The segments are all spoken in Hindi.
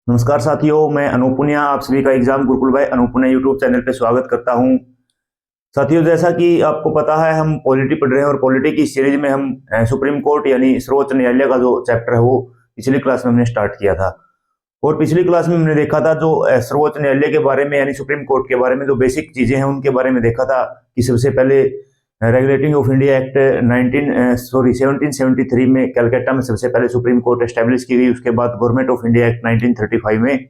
नमस्कार साथियों, मैं अनुपुनिया आप सभी का एग्जाम गुरुकुल भाई अनुपुनिया यूट्यूब चैनल पे स्वागत करता हूं। साथियों, जैसा कि आपको पता है, हम पॉलिटी पढ़ रहे हैं और पॉलिटी की सीरीज में हम सुप्रीम कोर्ट यानी सर्वोच्च न्यायालय का जो चैप्टर है वो पिछली क्लास में हमने स्टार्ट किया था। और पिछली क्लास में हमने देखा था जो सर्वोच्च न्यायालय के बारे में यानी सुप्रीम कोर्ट के बारे में जो बेसिक चीजें हैं उनके बारे में देखा था कि सबसे पहले रेगुलेटिंग ऑफ इंडिया एक्ट 1773 में कलकत्ता में सबसे पहले सुप्रीम कोर्ट एस्टेब्लिश की गई। उसके बाद गवर्नमेंट ऑफ इंडिया एक्ट 1935 में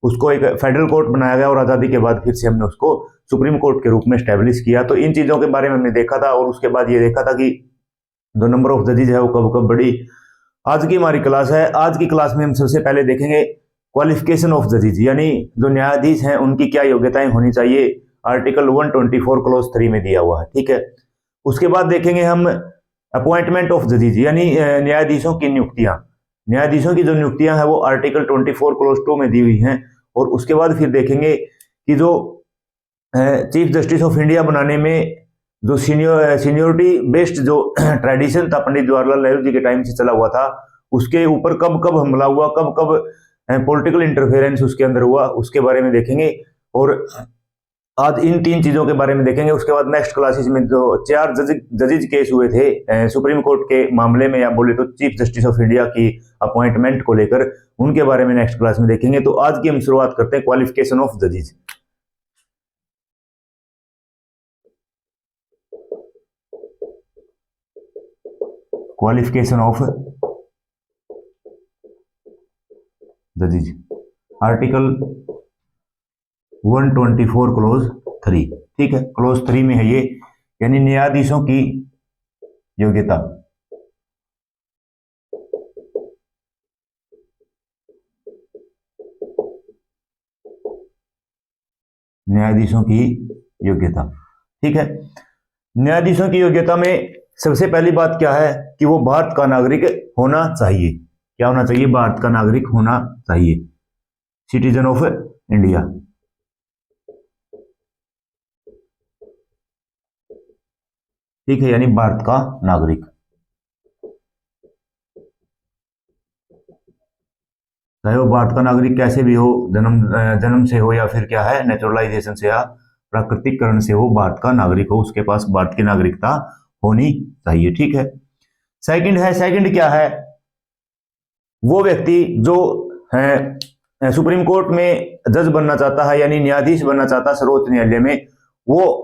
उसको एक फेडरल कोर्ट बनाया गया और आज़ादी के बाद फिर से हमने उसको सुप्रीम कोर्ट के रूप में एस्टेब्लिश किया। तो इन चीज़ों के बारे में हमने देखा था और उसके बाद ये देखा था कि जो नंबर ऑफ जजेज है वो कब कब बढ़ी। आज की हमारी क्लास है। आज की क्लास में हम सबसे पहले देखेंगे क्वालिफिकेशन ऑफ जजेज, यानी जो न्यायाधीश हैं उनकी क्या योग्यताएं होनी चाहिए। आर्टिकल 124 क्लोज 3 में दिया हुआ है, ठीक है। उसके बाद देखेंगे हम अपॉइंटमेंट ऑफ जजेज, यानी न्यायाधीशों की नियुक्तियां। न्यायाधीशों की जो नियुक्तियां हैं वो आर्टिकल 24 क्लोज 2 में दी हुई हैं। और उसके बाद फिर देखेंगे कि जो चीफ जस्टिस ऑफ इंडिया बनाने में जो सीनियोरिटी बेस्ड जो ट्रेडिशन था पंडित जवाहरलाल नेहरू जी के टाइम से चला हुआ था, उसके ऊपर कब कब हमला हुआ, कब कब पॉलिटिकल इंटरफेरेंस उसके अंदर हुआ, उसके बारे में देखेंगे। और आज इन तीन चीजों के बारे में देखेंगे। उसके बाद नेक्स्ट क्लासेस में जो 4 जजेज केस हुए थे सुप्रीम कोर्ट के मामले में, या बोले तो चीफ जस्टिस ऑफ इंडिया की अपॉइंटमेंट को लेकर, उनके बारे में नेक्स्ट क्लास में देखेंगे। तो आज की हम शुरुआत करते हैं qualification of जजेज। Qualification of जजेज, article 124 close 3, ठीक है। क्लोज 3 में है ये, यानी न्यायाधीशों की योग्यता। न्यायाधीशों की योग्यता, ठीक है। न्यायाधीशों की योग्यता में सबसे पहली बात क्या है कि वो भारत का नागरिक होना चाहिए। क्या होना चाहिए? भारत का नागरिक होना चाहिए, सिटीजन ऑफ इंडिया। ठीक है, यानी भारत का नागरिक। चाहे वो भारत का नागरिक कैसे भी हो, जन्म से हो या फिर क्या है नेचुरलाइजेशन से या प्राकृतिककरण से हो, भारत का नागरिक हो, उसके पास भारत की नागरिकता होनी चाहिए, ठीक है। सेकंड क्या है? वो व्यक्ति जो है सुप्रीम कोर्ट में जज बनना चाहता है यानी न्यायाधीश बनना चाहता है सर्वोच्च न्यायालय में, वो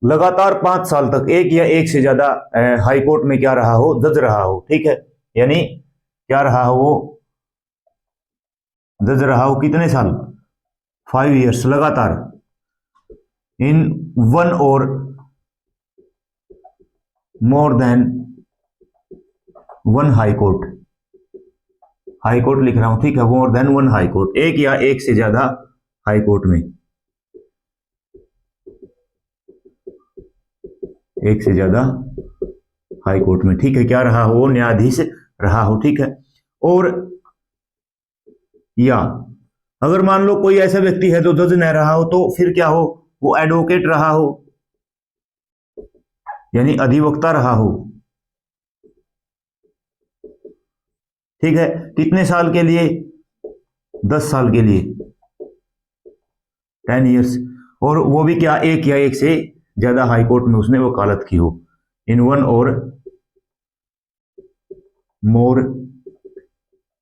लगातार 5 साल तक एक या एक से ज्यादा हाई कोर्ट में क्या रहा हो, जज रहा हो, ठीक है। यानी क्या रहा हो? वो जज रहा हो कितने साल? 5 ईयर्स लगातार इन वन और more than one high court. High court लिख रहा हूं, ठीक है। More than one high court, एक या एक से ज्यादा हाई कोर्ट में, एक से ज्यादा हाई कोर्ट में, ठीक है। क्या रहा हो? न्यायाधीश रहा हो, ठीक है। और या अगर मान लो कोई ऐसा व्यक्ति है जो जज न रहा हो, तो फिर क्या हो? वो एडवोकेट रहा हो, यानी अधिवक्ता रहा हो, ठीक है। कितने साल के लिए? 10 साल के लिए, 10 ईयर्स। और वो भी क्या? एक या एक से ज्यादा हाई कोर्ट में उसने वकालत की हो, इन वन और more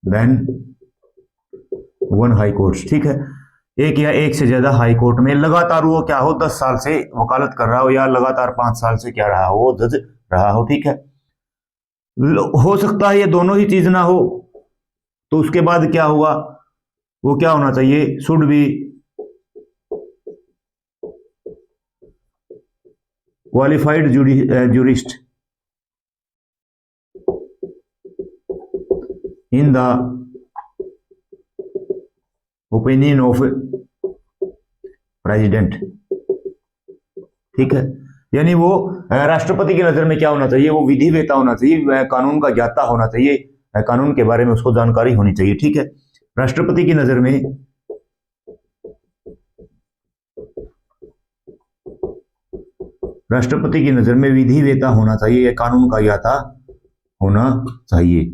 than one high court, ठीक है। एक या एक से ज्यादा हाई कोर्ट में लगातार वो क्या हो, 10 साल से वकालत कर रहा हो, या लगातार 5 साल से क्या रहा हो, वो जज रहा हो, ठीक है। हो सकता है ये दोनों ही चीज ना हो, तो उसके बाद क्या होगा? वो क्या होना चाहिए? Should be qualified jurist in the opinion of president, ठीक है। यानी वो राष्ट्रपति की नजर में क्या होना चाहिए? वो विधि वेता होना चाहिए, कानून का ज्ञाता होना चाहिए, कानून के बारे में उसको जानकारी होनी चाहिए, ठीक है। राष्ट्रपति की नजर में विधि वेता होना चाहिए, कानून का ज्ञाता होना चाहिए।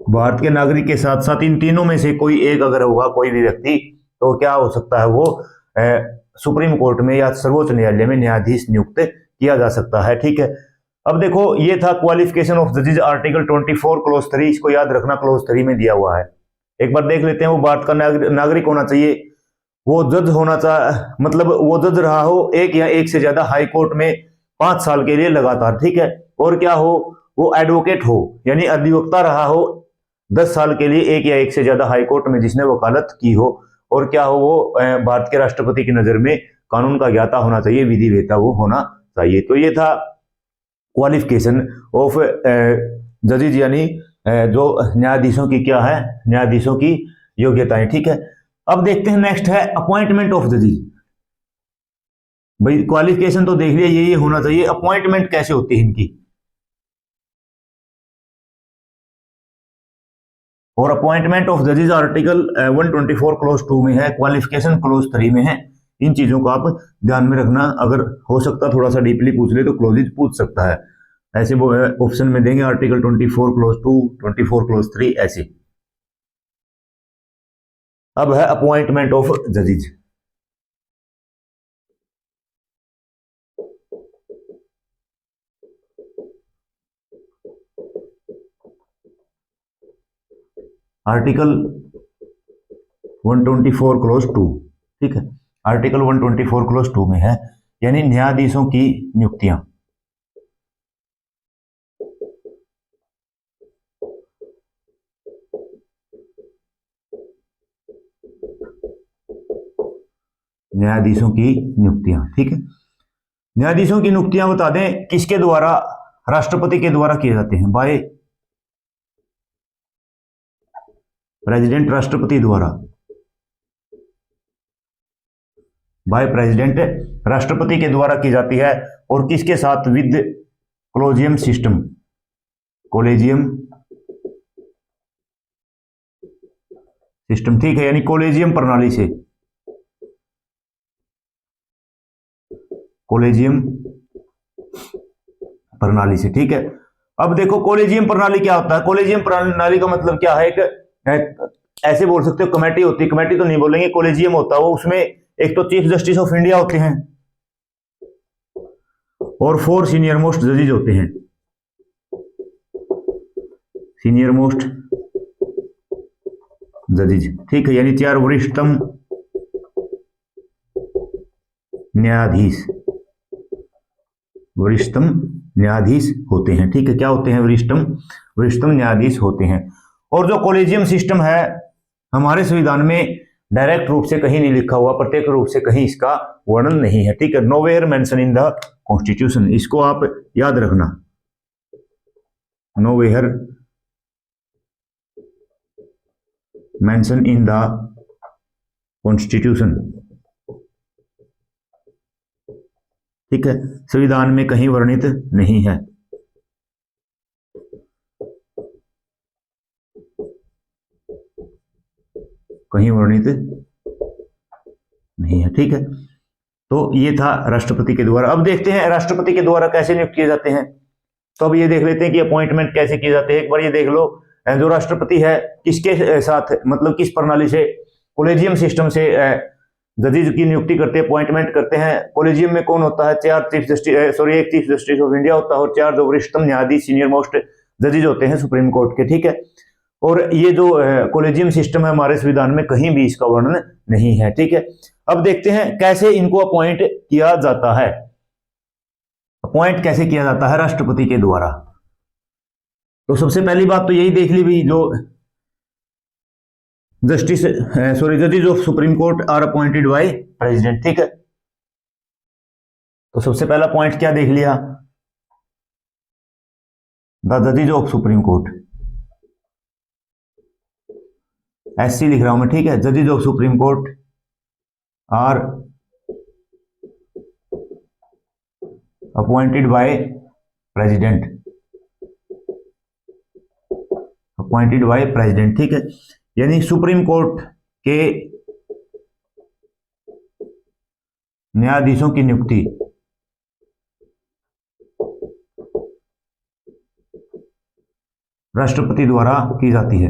भारत के नागरिक के साथ साथ इन तीनों में से कोई एक अगर होगा, कोई भी व्यक्ति, तो क्या हो सकता है, वो सुप्रीम कोर्ट में या सर्वोच्च न्यायालय में न्यायाधीश नियुक्त किया जा सकता है। ठीक है, अब देखो ये था क्वालिफिकेशन ऑफ जजेज, आर्टिकल 24 क्लोज 3, इसको याद रखना, क्लोज 3 में दिया हुआ है। एक बार देख लेते हैं। वो भारत का नागरिक होना चाहिए, वो जज होना मतलब वो जज रहा हो एक या एक से ज्यादा हाई कोर्ट में 5 साल के लिए लगातार। ठीक है, और क्या हो, वो एडवोकेट हो यानी अधिवक्ता रहा हो 10 साल के लिए एक या एक से ज्यादा हाई कोर्ट में जिसने वकालत की हो, और क्या हो, वो भारत के राष्ट्रपति की नजर में कानून का ज्ञाता होना चाहिए, विधि वेता वो होना चाहिए। तो ये था क्वालिफिकेशन ऑफ जजेज, यानी जो न्यायाधीशों की क्या है, न्यायाधीशों की योग्यताएं। ठीक है, अब देखते हैं नेक्स्ट है अपॉइंटमेंट ऑफ जजेज। भाई क्वालिफिकेशन तो देख लिया, ये होना चाहिए, अपॉइंटमेंट कैसे होती है इनकी। और अपॉइंटमेंट ऑफ जजेज आर्टिकल 124 क्लोज 2 में है, क्वालिफिकेशन क्लोज 3 में है। इन चीजों को आप ध्यान में रखना, अगर हो सकता थोड़ा सा डीपली पूछ ले तो क्लोजेज पूछ सकता है, ऐसे वो ऑप्शन में देंगे आर्टिकल 24 क्लोज 2, 24 क्लोज 3 ऐसे। अब है अपॉइंटमेंट ऑफ जजेज। आर्टिकल 124 क्लोज 2, ठीक है, आर्टिकल 124 क्लोज 2 में है, यानी न्यायाधीशों की नियुक्तियां। न्यायाधीशों की नियुक्तियां, ठीक है। न्यायाधीशों की नियुक्तियां बता दें किसके द्वारा, राष्ट्रपति के द्वारा किए जाते हैं, बाय प्रेसिडेंट, राष्ट्रपति द्वारा, बाय प्रेसिडेंट, राष्ट्रपति के द्वारा की जाती है। और किसके साथ, with collegium system, collegium system, ठीक है, यानी कोलेजियम प्रणाली से, कोलेजियम प्रणाली से, ठीक है। अब देखो कोलेजियम प्रणाली क्या होता है, कोलेजियम प्रणाली का मतलब क्या है, एक ऐसे बोल सकते हो कमेटी होती है, कमेटी तो नहीं बोलेंगे, कोलेजियम होता है वो, उसमें एक तो चीफ जस्टिस ऑफ इंडिया होते हैं और 4 सीनियर मोस्ट जजेज होते हैं, सीनियर मोस्ट जजेज, ठीक है, यानी 4 वरिष्ठतम न्यायाधीश, वरिष्ठतम न्यायाधीश होते हैं, ठीक है, क्या होते हैं, वरिष्ठतम न्यायाधीश होते हैं। और जो कोलेजियम सिस्टम है हमारे संविधान में डायरेक्ट रूप से कहीं नहीं लिखा हुआ, प्रत्येक रूप से कहीं इसका वर्णन नहीं है, ठीक है, nowhere mention in the constitution, इसको आप याद रखना, nowhere mention in the constitution, ठीक है, संविधान में कहीं वर्णित नहीं है। कहीं वर्णित नहीं है, ठीक है। तो ये था राष्ट्रपति के द्वारा। अब देखते हैं राष्ट्रपति के द्वारा कैसे नियुक्त किए जाते हैं। तो अब ये देख लेते हैं कि अपॉइंटमेंट कैसे किए जाते हैं। एक बार ये देख लो, जो राष्ट्रपति है किसके साथ, मतलब किस प्रणाली से, कोलेजियम सिस्टम से जजेज की नियुक्ति करते हैं, अपॉइंटमेंट करते हैं। कोलेजियम में कौन होता है, 4 chief justice, sorry 1 chief justice of India होता है और 4 जो वरिष्ठतम न्यायाधीश, सीनियर मोस्ट जजेज होते हैं सुप्रीम कोर्ट के, ठीक है। और ये जो कोलेजियम सिस्टम है हमारे संविधान में कहीं भी इसका वर्णन नहीं है, ठीक है। अब देखते हैं कैसे इनको अपॉइंट किया जाता है। अपॉइंट कैसे किया जाता है राष्ट्रपति के द्वारा। तो सबसे पहली बात तो यही देख ली भी, जो जस्टिस सॉरी जजेज of supreme Court are appointed by president, ठीक है। तो सबसे पहला पॉइंट क्या देख लिया, द जजेज ऑफ सुप्रीम कोर्ट, एससी लिख रहा हूं मैं, ठीक है, जजेज of supreme Court are appointed by president, appointed by president, ठीक है, यानी सुप्रीम कोर्ट के न्यायाधीशों की नियुक्ति राष्ट्रपति द्वारा की जाती है।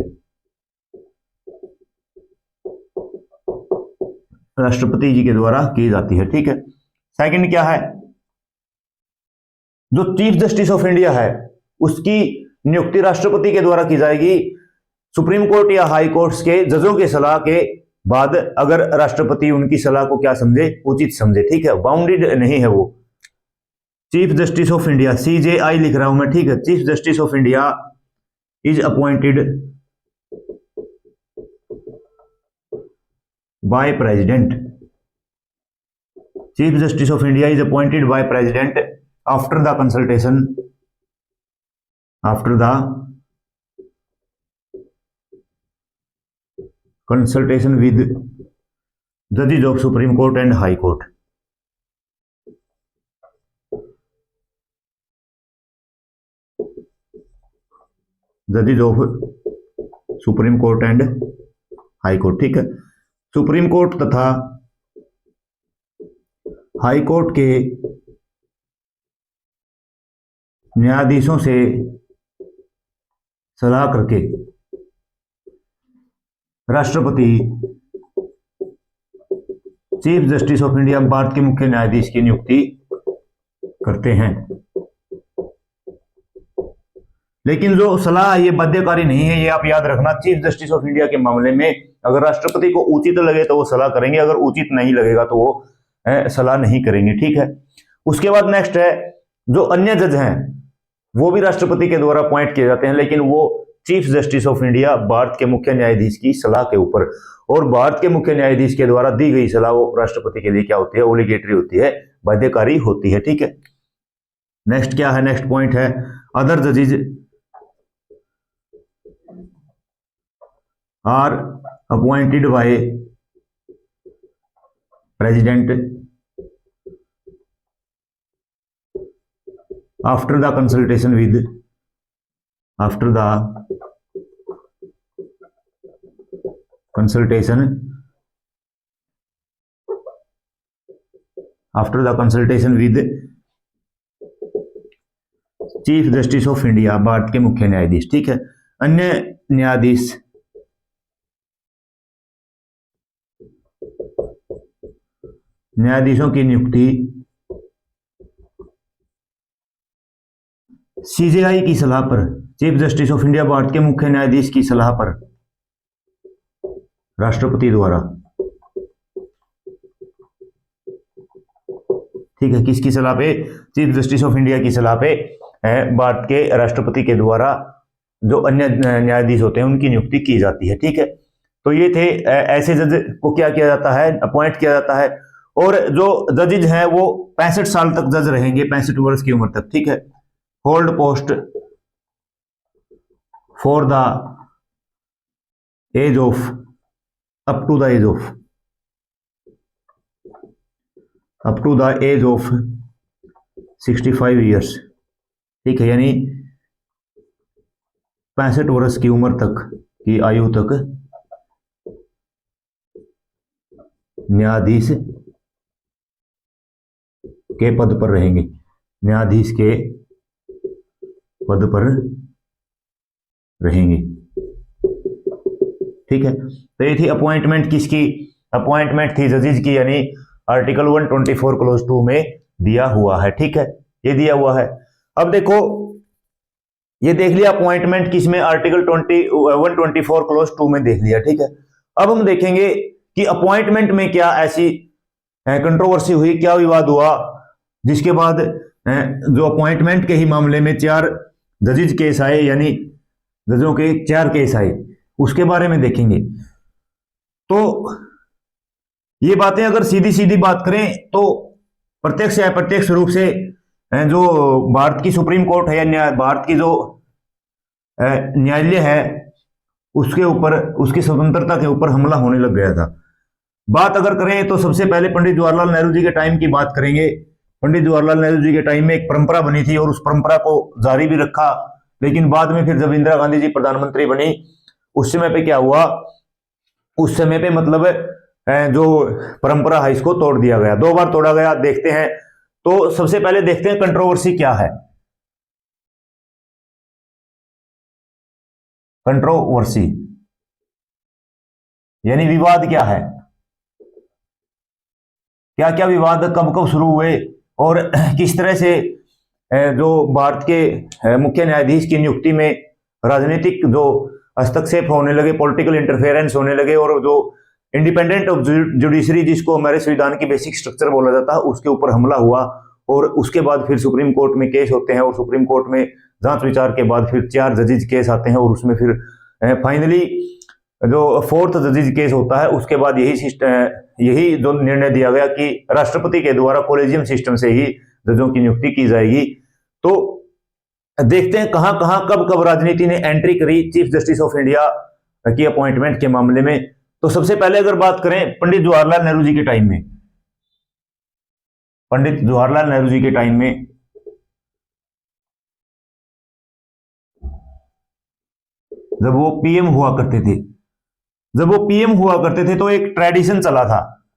राष्ट्रपति जी के द्वारा की जाती है, ठीक है। सेकंड क्या है, जो चीफ जस्टिस ऑफ इंडिया है उसकी नियुक्ति राष्ट्रपति के द्वारा की जाएगी सुप्रीम कोर्ट या हाई कोर्ट्स के जजों के सलाह के बाद, अगर राष्ट्रपति उनकी सलाह को क्या समझे, उचित समझे, ठीक है, बाउंडेड नहीं है वो। Chief justice of India, CJI लिख रहा हूं मैं, ठीक है। Chief justice of India is appointed by president. Chief justice of India is appointed by president after the consultation with जजेस of supreme court and high court. जजेस of supreme court and high court, ठीक है। सुप्रीम कोर्ट तथा हाई कोर्ट के न्यायाधीशों से सलाह करके राष्ट्रपति chief justice of India, Bharat के मुख्य न्यायाधीश की नियुक्ति करते हैं। लेकिन जो सलाह ये बाध्यकारी नहीं है, ये आप याद रखना। चीफ जस्टिस ऑफ इंडिया के मामले में अगर राष्ट्रपति को उचित लगे तो वो सलाह करेंगे, अगर उचित नहीं लगेगा तो वो सलाह नहीं करेंगे, ठीक है। उसके बाद नेक्स्ट है, जो अन्य जज हैं वो भी राष्ट्रपति के द्वारा अपॉइंट किए जाते हैं, लेकिन वो chief justice of India Bharat के मुख्य न्यायाधीश की सलाह के ऊपर, और भारत के मुख्य न्यायाधीश के द्वारा दी गई सलाह वो राष्ट्रपति के लिए क्या होती है, ओब्लिगेटरी होती है, बाध्यकारी होती है, ठीक है। नेक्स्ट क्या है, नेक्स्ट पॉइंट है, अदर जजेस are appointed by president after the consultation with chief justice of India, Bharat के मुख्य न्यायाधीश, ठीक है। अन्य न्यायाधीशों की नियुक्ति CJI की सलाह पर, chief justice of India Bharat के मुख्य न्यायाधीश की सलाह पर राष्ट्रपति द्वारा, ठीक है। किसकी सलाह पे, चीफ जस्टिस ऑफ इंडिया की सलाह पे भारत के राष्ट्रपति के द्वारा जो अन्य न्यायाधीश होते हैं उनकी नियुक्ति की जाती है, ठीक है। तो ये थे, ऐसे जज को क्या किया जाता है, अपॉइंट किया जाता है। और जो जजेज हैं वो 65 साल तक जज रहेंगे, 65 वर्ष की उम्र तक, ठीक है। Hold post for the age of up to the age of 65 years, ठीक है। यानी 65 वर्ष की उम्र तक की आयु तक न्यायाधीश के पद पर रहेंगे, न्यायाधीश के पद पर रहेंगे, ठीक है। तो ये थी अपॉइंटमेंट, किसकी अपॉइंटमेंट थी, जजेज की, यानी आर्टिकल 124 क्लोज 2 में दिया हुआ है, ठीक है, ये दिया हुआ है। अब देखो, ये देख लिया अपॉइंटमेंट किसमें, आर्टिकल 124 क्लोज 2 में देख लिया, ठीक है। अब हम देखेंगे कि अपॉइंटमेंट में क्या ऐसी कंट्रोवर्सी हुई, क्या विवाद हुआ, जिसके बाद जो अपॉइंटमेंट के ही मामले में 4 जजेज केस आए, यानी जजों के 4 केस आए, उसके बारे में देखेंगे। तो ये बातें अगर सीधी सीधी बात करें तो प्रत्यक्ष या अप्रत्यक्ष रूप से जो भारत की सुप्रीम कोर्ट है या भारत की जो न्यायालय है उसके ऊपर, उसकी स्वतंत्रता के ऊपर हमला होने लग गया था। बात अगर करें तो सबसे पहले पंडित जवाहरलाल नेहरू जी के टाइम की बात करेंगे। पंडित जवाहरलाल नेहरू जी के टाइम में एक परंपरा बनी थी और उस परंपरा को जारी भी रखा, लेकिन बाद में फिर जब इंदिरा गांधी जी प्रधानमंत्री बनी उस समय पे क्या हुआ, उस समय पे मतलब जो परंपरा है इसको तोड़ दिया गया, 2 बार तोड़ा गया। देखते हैं, तो सबसे पहले देखते हैं कंट्रोवर्सी क्या है। कंट्रोवर्सी यानी विवाद क्या है, क्या क्या विवाद कब कब शुरू हुए और किस तरह से जो भारत के मुख्य न्यायाधीश की नियुक्ति में राजनीतिक जो हस्तक्षेप होने लगे, पॉलिटिकल इंटरफेरेंस होने लगे, और जो इंडिपेंडेंट ऑफ जुडिशरी जिसको हमारे संविधान की बेसिक स्ट्रक्चर बोला जाता है उसके ऊपर हमला हुआ, और उसके बाद फिर सुप्रीम कोर्ट में केस होते हैं, और सुप्रीम कोर्ट में जांच विचार के बाद फिर 4 जजेज केस आते हैं, और उसमें फिर फाइनली जो 4th जजेज केस होता है, उसके बाद यही जो निर्णय दिया गया कि राष्ट्रपति के द्वारा कॉलेजियम सिस्टम से ही जजों की नियुक्ति की जाएगी। तो देखते हैं कहां कहां कब कब राजनीति ने एंट्री करी चीफ जस्टिस ऑफ इंडिया की अपॉइंटमेंट के मामले में। तो सबसे पहले अगर बात करें पंडित जवाहरलाल नेहरू जी के टाइम में, पंडित जवाहरलाल नेहरू जी के टाइम में जब वो पीएम हुआ करते थे, तो एक ट्रेडिशन चला था,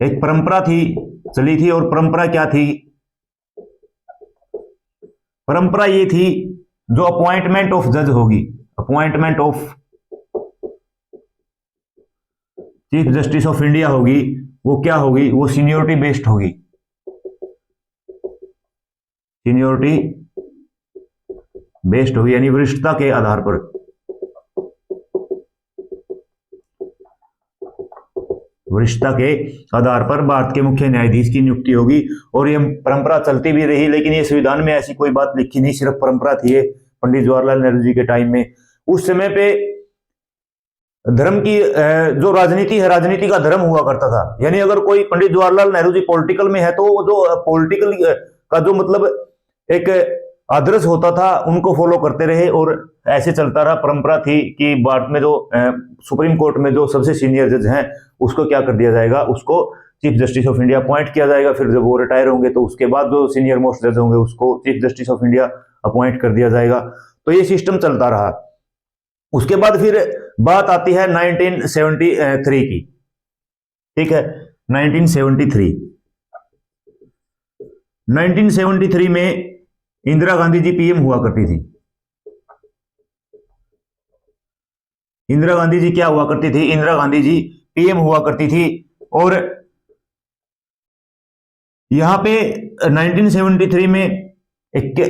एक परंपरा चली थी। और परंपरा क्या थी? परंपरा ये थी जो अपॉइंटमेंट ऑफ जज होगी, appointment of chief justice of India होगी, वो क्या होगी? वो सीनियोरिटी बेस्ड होगी, सीनियोरिटी बेस्ड होगी यानी वरिष्ठता के आधार पर। वरिष्ठता के आधार पर भारत के मुख्य न्यायाधीश की नियुक्ति होगी। और ये परंपरा चलती भी रही, लेकिन ये संविधान में ऐसी कोई बात लिखी नहीं, सिर्फ परंपरा थी ये पंडित जवाहरलाल नेहरू जी के टाइम में। उस समय पे धर्म की जो राजनीति है, राजनीति का धर्म हुआ करता था, यानी अगर कोई पंडित जवाहरलाल नेहरू जी पॉलिटिकल में है तो वो जो पॉलिटिकल का जो मतलब एक आदर्श होता था उनको फॉलो करते रहे, और ऐसे चलता रहा। परंपरा थी कि भारत में जो सुप्रीम कोर्ट में जो सबसे सीनियर जज हैं उसको क्या कर दिया जाएगा, उसको chief justice of India appoint किया जाएगा। फिर जब वो रिटायर होंगे तो उसके बाद जो सीनियर मोस्ट जज होंगे उसको chief justice of India appoint कर दिया जाएगा। तो ये सिस्टम चलता रहा। उसके बाद फिर बात आती है 1973 की, ठीक है, 1973 में इंदिरा गांधी जी पीएम हुआ करती थी। इंदिरा गांधी जी क्या हुआ करती थी? इंदिरा गांधी जी पीएम हुआ करती थी। और यहां पे 1973 में एक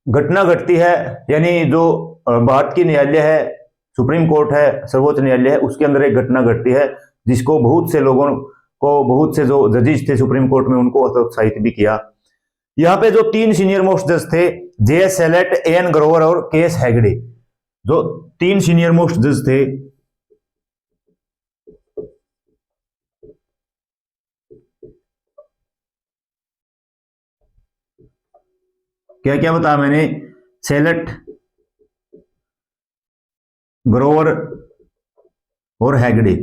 घटना घटती है, यानी जो भारत की न्यायालय है, सुप्रीम कोर्ट है, सर्वोच्च न्यायालय है, उसके अंदर एक घटना घटती है जिसको बहुत से लोगों को, बहुत से जो जजेस थे सुप्रीम कोर्ट में, उनको हतोत्साहित भी किया। यहां पे जो 3 सीनियर मोस्ट जज थे, जेएस सेलेट, एएन ग्रोवर और केएस हेगड़े, जो 3 सीनियर मोस्ट जज थे, क्या क्या बताया मैंने? सेलेट, ग्रोवर और हेगड़े,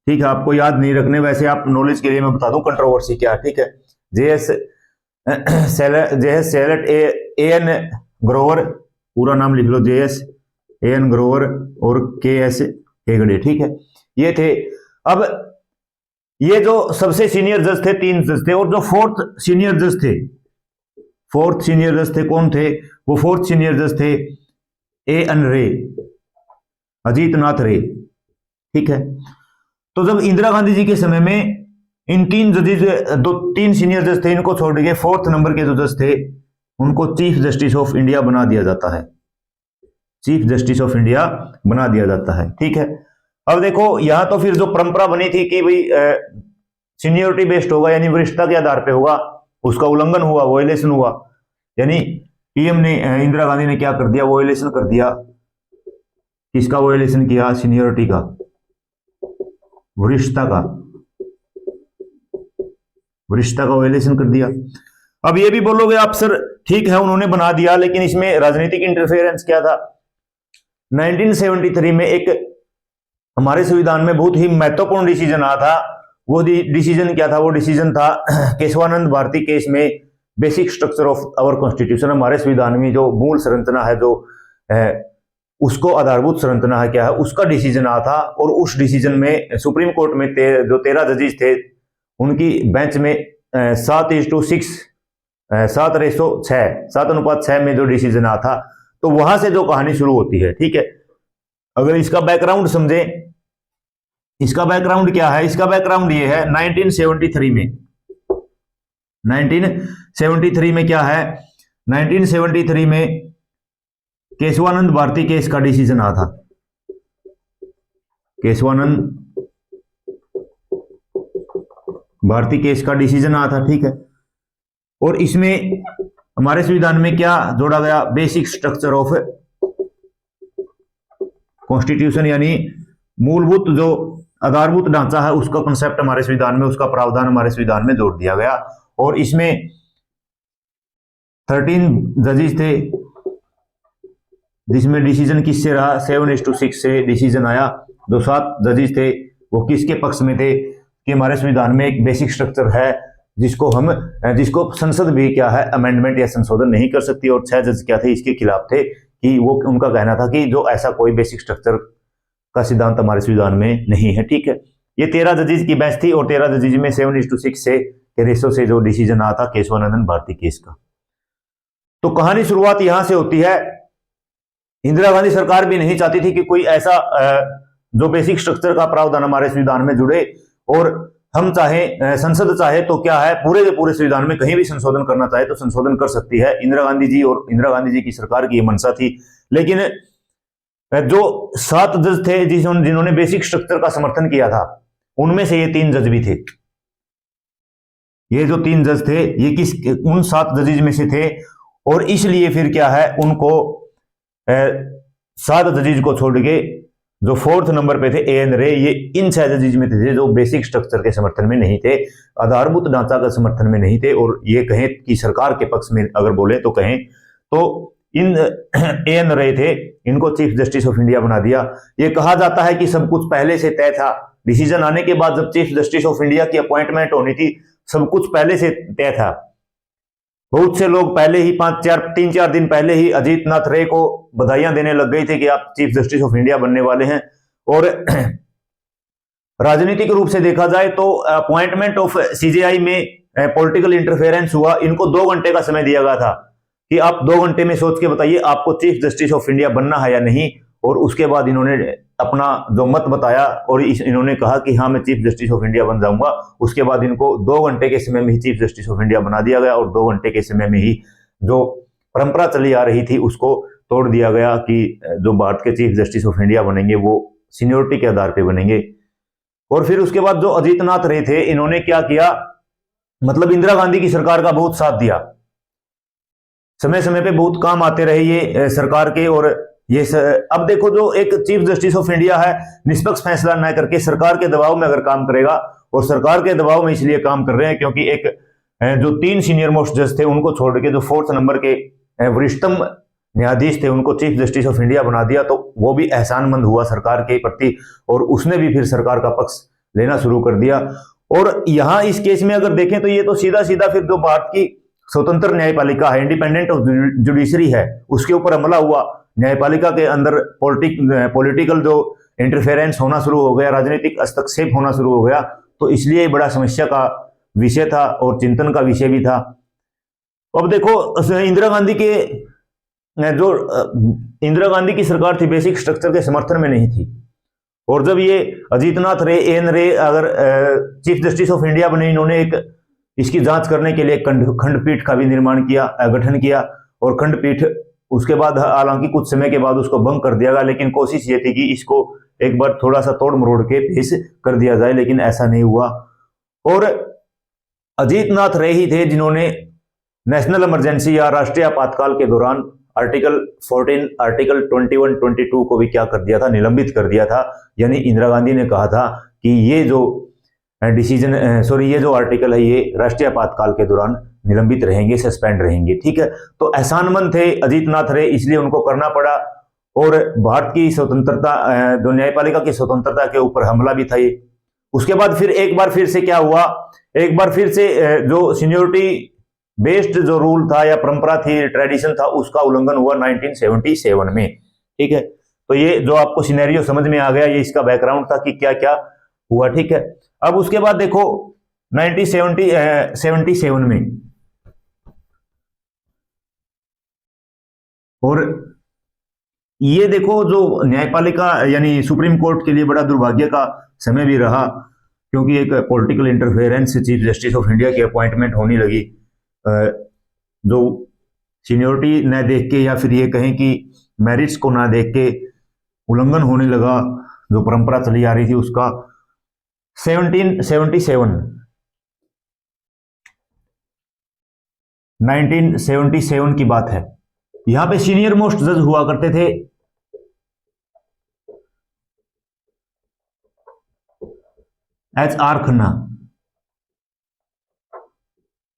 ठीक है, आपको याद नहीं रखने, वैसे आप नॉलेज के लिए मैं बता दूं कंट्रोवर्सी क्या, ठीक है। जेएस सेलेट, एएन ग्रोवर, पूरा नाम लिख लो, जेएस एएन ग्रोवर और केएस हेगड़े, ठीक है, ये थे। अब ये जो सबसे सीनियर जज थे 3 जज थे, और जो 4th सीनियर जज थे, 4th सीनियर जज थे, कौन थे वो? 4th सीनियर जज थे एएन रे, अजीत नाथ रे, ठीक है। तो जब इंदिरा गांधी जी के समय में इन 3 जजेज, 3 सीनियर जज थे, इनको छोड़ के 4th नंबर के जो जज थे उनको चीफ जस्टिस ऑफ इंडिया बना दिया जाता है, चीफ जस्टिस ऑफ इंडिया बना दिया जाता है, ठीक है। अब देखो यहां तो फिर जो परंपरा बनी थी कि भाई सीनियोरिटी बेस्ड होगा, यानी वरिष्ठता के आधार पे होगा, उसका उल्लंघन हुआ, वोयलेशन हुआ, यानी पीएम ने, इंदिरा गांधी ने क्या कर दिया? वोयलेशन कर दिया। किसका वोयलेशन किया? सीनियोरिटी का, वरिष्ठता का, वरिष्ठता का वोयलेशन कर दिया। अब ये भी बोलोगे आप सर ठीक है उन्होंने बना दिया, लेकिन इसमें राजनीतिक इंटरफेरेंस क्या था? 1973 में एक हमारे संविधान में बहुत ही महत्वपूर्ण डिसीजन आया था। वो डिसीजन क्या था? वो डिसीजन था केशवानंद भारती केस में, basic structure of our constitution, हमारे संविधान में जो मूल संरचना है, जो उसको आधारभूत संरचना है क्या है, उसका डिसीजन आया था। और उस डिसीजन में सुप्रीम कोर्ट में जो 13 जजेस थे उनकी बेंच में 7:6 7:6 में जो डिसीजन आया था, तो वहां से जो कहानी शुरू होती है, ठीक है। अगर इसका बैकग्राउंड समझे, इसका बैकग्राउंड क्या है, इसका बैकग्राउंड ये है 1973 में, 1973 में क्या है, 1973 में केशवानंद भारती केस का डिसीजन आया था, केशवानंद भारती केस का डिसीजन आया था, ठीक है। और इसमें हमारे संविधान में क्या जोड़ा गया, बेसिक स्ट्रक्चर ऑफ कॉन्स्टिट्यूशन, यानी मूलभूत जो आधारभूत ढांचा है उसका कंसेप्ट हमारे संविधान में, उसका प्रावधान हमारे संविधान में जोड़ दिया गया। और इसमें 13 जजेस थे, जिसमें डिसीजन किससे रहा, 7:6 से डिसीजन आया। जो 7 जजेस थे वो किसके पक्ष में थे कि हमारे संविधान में एक बेसिक स्ट्रक्चर है जिसको संसद भी क्या है अमेंडमेंट या संशोधन नहीं कर सकती। और 6 जज क्या थे, इसके खिलाफ थे कि वो, उनका कहना था कि जो ऐसा कोई बेसिक स्ट्रक्चर का सिद्धांत हमारे संविधान में नहीं है, ठीक है। ये 13 जजेस की बेंच थी और 13 जजेस में 7:6 से के रेशो से जो डिसीजन आया था केशवानंद भारती केस का। तो कहानी शुरुआत यहां से होती है। इंदिरा गांधी सरकार भी नहीं चाहती थी कि कोई ऐसा जो बेसिक स्ट्रक्चर का प्रावधान हमारे संविधान में जुड़े, और हम चाहे, संसद चाहे तो क्या है, पूरे के पूरे संविधान में कहीं भी संशोधन करना चाहे तो संशोधन कर सकती है। इंदिरा गांधी जी और इंदिरा गांधी जी की सरकार की ये मंशा थी। लेकिन जो 7 जज थे जिन्होंने बेसिक स्ट्रक्चर का समर्थन किया था, उनमें से ये 3 जज भी थे। ये जो 3 जज थे ये उन 7 जजेज में से थे। और इसलिए फिर क्या है, उनको 7 जजेज को छोड़ के जो 4th नंबर पे थे एन रे, ये इन 6 जजेज में थे जो बेसिक स्ट्रक्चर के समर्थन में नहीं थे, आधारभूत ढांचा के समर्थन में नहीं थे। और ये कहें कि सरकार के पक्ष में अगर बोले तो कहें तो इन एन रे थे, इनको चीफ जस्टिस ऑफ इंडिया बना दिया। ये कहा जाता है कि सब कुछ पहले से तय था। डिसीजन आने के बाद जब चीफ जस्टिस ऑफ इंडिया की अपॉइंटमेंट होनी थी, सब कुछ पहले से तय था। बहुत से लोग पहले ही 3-4 दिन पहले ही अजीत नाथ रे को बधाइयां देने लग गए थे कि आप चीफ जस्टिस ऑफ इंडिया बनने वाले हैं। और राजनीतिक रूप से देखा जाए तो अपॉइंटमेंट ऑफ सीजेआई में पॉलिटिकल इंटरफेरेंस हुआ। इनको 2 घंटे का समय दिया गया था कि आप 2 घंटे में सोच के बताइए आपको चीफ जस्टिस ऑफ इंडिया बनना है या नहीं। और उसके बाद इन्होंने अपना जो मत बताया और इन्होंने कहा कि हाँ मैं चीफ जस्टिस ऑफ इंडिया बन जाऊंगा। उसके बाद इनको 2 घंटे के समय में ही चीफ जस्टिस ऑफ इंडिया बना दिया गया और 2 घंटे के समय में ही जो परंपरा चली आ रही थी उसको तोड़ दिया गया कि जो भारत के चीफ जस्टिस ऑफ इंडिया बनेंगे वो सीनियोरिटी के आधार पर बनेंगे। और फिर उसके बाद जो अजीत नाथ रे थे, इन्होंने क्या किया, मतलब इंदिरा गांधी की सरकार का बहुत साथ दिया, समय समय पे बहुत काम आते रहे ये सरकार के। और ये अब देखो, जो एक चीफ जस्टिस ऑफ इंडिया है, निष्पक्ष फैसला न करके सरकार के दबाव में अगर काम करेगा, और सरकार के दबाव में इसलिए काम कर रहे हैं क्योंकि एक जो 3 सीनियर मोस्ट जज थे उनको छोड़ के जो 4th नंबर के वरिष्ठतम न्यायाधीश थे उनको चीफ जस्टिस ऑफ इंडिया बना दिया, तो वो भी एहसानमंद हुआ सरकार के प्रति और उसने भी फिर सरकार का पक्ष लेना शुरू कर दिया। और यहां इस केस में अगर देखें तो ये तो सीधा सीधा फिर जो भारत की स्वतंत्र न्यायपालिका है, इंडिपेंडेंट जुडिशरी है, उसके ऊपर हमला हुआ। न्यायपालिका के अंदर पॉलिटिकल जो इंटरफेरेंस होना शुरू हो गया, राजनीतिक हस्तक्षेप होना शुरू हो गया। तो इसलिए बड़ा समस्या का विषय था और चिंतन का विषय भी था। अब देखो, इंदिरा गांधी की सरकार थी बेसिक स्ट्रक्चर के समर्थन में नहीं थी। और जब ये अजीत नाथ रे, एन रे अगर चीफ जस्टिस ऑफ इंडिया बने, इन्होंने एक इसकी जांच करने के लिए खंडपीठ का भी गठन किया। और खंडपीठ उसके बाद हालांकि कुछ समय के बाद उसको भंग कर दिया गया, लेकिन कोशिश ये थी कि इसको एक बार थोड़ा सा तोड़ मरोड़ के पेश कर दिया जाए, लेकिन ऐसा नहीं हुआ। और अजीत नाथ रे ही थे जिन्होंने नेशनल इमरजेंसी या राष्ट्रीय आपातकाल के दौरान आर्टिकल 14, आर्टिकल 21, 22 को भी क्या कर दिया था, निलंबित कर दिया था। यानी इंदिरा गांधी ने कहा था कि ये जो ये जो आर्टिकल है ये राष्ट्रीय आपातकाल के दौरान निलंबित रहेंगे, सस्पेंड रहेंगे, ठीक है। तो एहसानमंद थे अजीत नाथ रे, इसलिए उनको करना पड़ा। और भारत की स्वतंत्रता, जो न्यायपालिका की स्वतंत्रता के ऊपर हमला भी था ये। उसके बाद फिर एक बार फिर से क्या हुआ, एक बार फिर से जो सीनियोरिटी बेस्ड जो रूल था या परंपरा थी, ट्रेडिशन था, उसका उल्लंघन हुआ 1977 में, ठीक है। तो ये जो आपको सिनेरियो समझ में आ गया, ये इसका बैकग्राउंड था कि क्या क्या हुआ, ठीक है। अब उसके बाद देखो 1977 में, और ये देखो जो न्यायपालिका यानी सुप्रीम कोर्ट के लिए बड़ा दुर्भाग्य का समय भी रहा, क्योंकि एक political interference chief justice of India की अपॉइंटमेंट होने लगी, जो सीनियोरिटी न देख के या फिर ये कहें कि मेरिट्स को ना देख के उल्लंघन होने लगा जो परंपरा चली आ रही थी उसका। 1977 की बात है। यहां पे सीनियर मोस्ट जज हुआ करते थे HR खन्ना,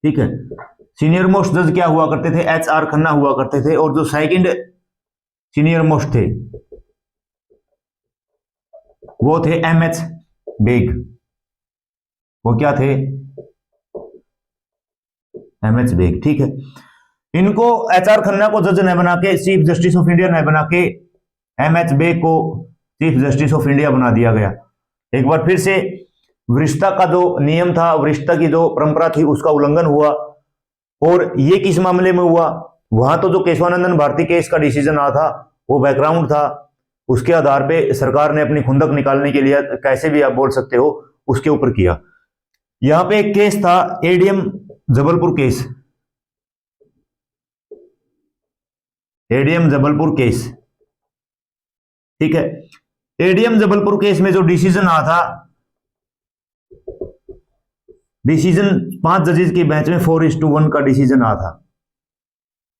ठीक है। सीनियर मोस्ट जज क्या हुआ करते थे? HR खन्ना हुआ करते थे। और जो सेकंड सीनियर मोस्ट थे वो थे MH बेग। वो क्या थे? MH बेग, ठीक है। इनको HR खन्ना को जज न बना के, चीफ जस्टिस ऑफ इंडिया न बना के, MH बेग को चीफ जस्टिस ऑफ इंडिया बना दिया गया। एक बार फिर से वरिष्ठता का जो नियम था, वरिष्ठता की जो परंपरा थी, उसका उल्लंघन हुआ। और ये किस मामले में हुआ? वहां तो जो केशवानंदन भारती केस का डिसीजन आया था वो बैकग्राउंड था, उसके आधार पे सरकार ने अपनी खुंदक निकालने के लिए, कैसे भी आप बोल सकते हो, उसके ऊपर किया। यहां पे एक केस था ADM Jabalpur case, ADM Jabalpur case, ठीक है। ADM जबलपुर केस में जो डिसीजन आया था, डिसीजन 5 जजेस की बेंच में 4:1 का डिसीजन आया था।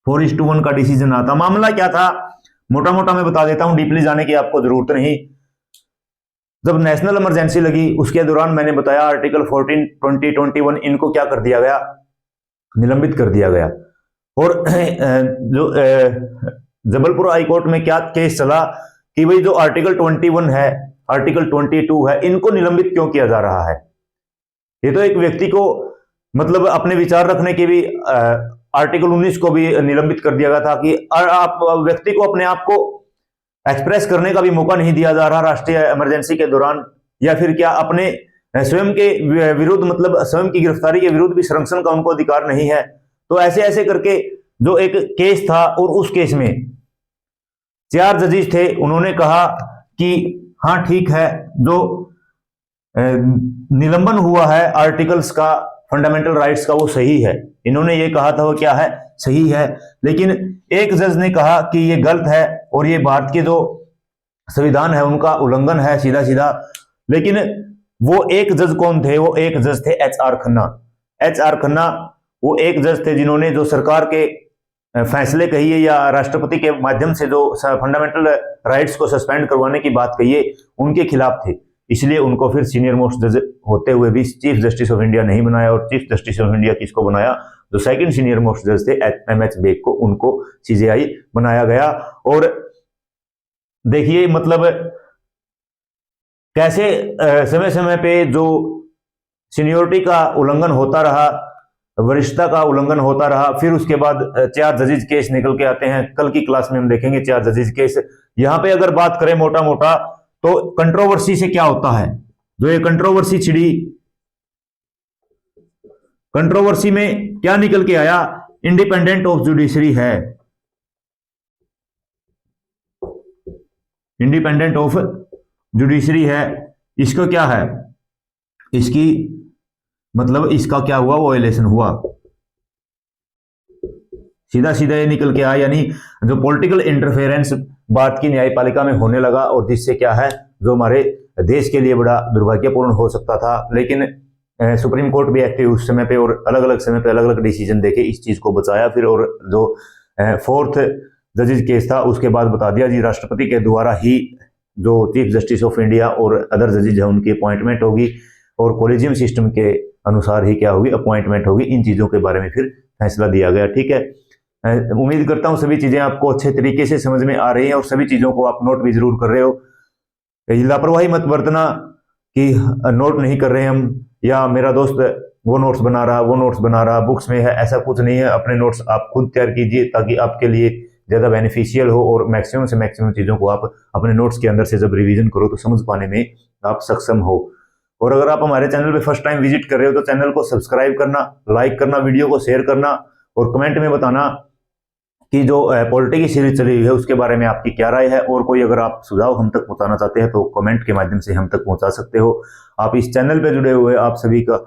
4:1 का डिसीजन आया था। मामला क्या था मोटा मोटा मैं बता देता हूं, डीपली जाने की आपको जरूरत नहीं। जब नेशनल इमरजेंसी लगी उसके दौरान मैंने बताया आर्टिकल 14, 20, 21 इनको क्या कर दिया गया? निलंबित कर दिया गया। और जो जबलपुर हाई कोर्ट में क्या केस चला कि भाई जो आर्टिकल 21 है, आर्टिकल 22 है, इनको निलंबित क्यों किया जा रहा है? ये तो एक व्यक्ति को मतलब अपने विचार रखने के भी आर्टिकल 19 को भी निलंबित कर दिया गया था कि आप व्यक्ति को अपने आप को एक्सप्रेस करने का भी मौका नहीं दिया जा रहा राष्ट्रीय इमरजेंसी के दौरान, या फिर क्या अपने स्वयं के विरुद्ध, मतलब स्वयं की गिरफ्तारी के विरुद्ध भी संरक्षण का उनको अधिकार नहीं है। तो ऐसे ऐसे करके जो एक केस था, और उस केस में 4 जजेस थे, उन्होंने कहा कि हाँ ठीक है, जो निलंबन हुआ है आर्टिकल्स का, फंडामेंटल राइट्स का, वो सही है। इन्होंने ये कहा था वो क्या है? सही है। लेकिन एक जज ने कहा कि ये गलत है और ये भारत के जो संविधान है उनका उल्लंघन है सीधा सीधा। लेकिन वो एक जज कौन थे? वो एक जज थे HR खन्ना। HR खन्ना वो एक जज थे जिन्होंने जो सरकार के फैसले कहिए या राष्ट्रपति के माध्यम से जो फंडामेंटल राइट्स को सस्पेंड करवाने की बात कहिए, उनके खिलाफ थे। इसलिए उनको फिर सीनियर मोस्ट जज होते हुए भी चीफ जस्टिस ऑफ इंडिया नहीं बनाया। और चीफ जस्टिस ऑफ इंडिया किसको बनाया? जो सेकंड सीनियर मोस्ट जज थे MH बेग को, उनको CJI बनाया गया। और देखिए मतलब कैसे समय समय पे जो सीनियोरिटी का उल्लंघन होता रहा, वरिष्ठता का उल्लंघन होता रहा। फिर उसके बाद 4 जजेज केस निकल के आते हैं। कल की क्लास में हम देखेंगे 4 जजेज केस। यहां पे अगर बात करें मोटा मोटा तो कंट्रोवर्सी से क्या होता है? जो ये कंट्रोवर्सी छिड़ी, कंट्रोवर्सी में क्या निकल के आया? इंडिपेंडेंट ऑफ जुडिशरी है, इंडिपेंडेंट ऑफ जुडिशरी है। इसका क्या है? इसकी मतलब इसका क्या हुआ? वॉयलेशन हुआ, सीधा सीधा ये निकल के आया। यानी जो पॉलिटिकल इंटरफेरेंस भारत की न्यायपालिका में होने लगा, और जिससे क्या है, जो हमारे देश के लिए बड़ा दुर्भाग्यपूर्ण हो सकता था। लेकिन सुप्रीम कोर्ट भी एक्टिव उस समय पे, और अलग अलग समय पे अलग अलग डिसीजन देके इस चीज को बचाया। फिर और जो 4th जजेज केस था उसके बाद बता दिया जी राष्ट्रपति के द्वारा ही जो चीफ जस्टिस ऑफ इंडिया और अदर जजेज है उनकी अपॉइंटमेंट होगी, और कोलिजियम सिस्टम के अनुसार ही क्या होगी? अपॉइंटमेंट होगी। इन चीजों के बारे में फिर फैसला दिया गया, ठीक है। उम्मीद करता हूं सभी चीजें आपको अच्छे तरीके से समझ में आ रही हैं, और सभी चीजों को आप नोट भी जरूर कर रहे हो। लापरवाही मत बरतना कि नोट नहीं कर रहे हम, या मेरा दोस्त वो नोट्स बना रहा, वो नोट्स बना रहा, बुक्स में है, ऐसा कुछ नहीं है। अपने नोट्स आप खुद तैयार कीजिए ताकि आपके लिए ज्यादा बेनिफिशियल हो, और मैक्सिमम से मैक्सिमम चीजों को आप अपने नोट्स के अंदर से जब रिवीजन करो तो समझ पाने में आप सक्षम हो। और अगर आप हमारे चैनल पे फर्स्ट टाइम विजिट कर रहे हो तो चैनल को सब्सक्राइब करना, लाइक करना, वीडियो को शेयर करना, और कमेंट में बताना कि जो पॉलिटी की सीरीज चली हुई है उसके बारे में आपकी क्या राय है, और कोई अगर आप सुझाव हम तक पहुंचाना चाहते हैं तो कमेंट के माध्यम से हम तक पहुंचा सकते हो। आप इस चैनल पे जुड़े हुए आप सभी का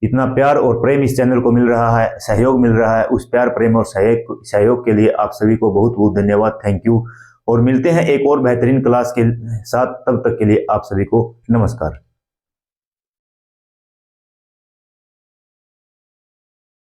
इतना प्यार और प्रेम इस चैनल को मिल रहा है, सहयोग मिल रहा है, उस प्यार प्रेम और सहयोग के लिए आप सभी को बहुत बहुत धन्यवाद, थैंक यू। और मिलते हैं एक और बेहतरीन क्लास के साथ, तब तक के लिए आप सभी को नमस्कार।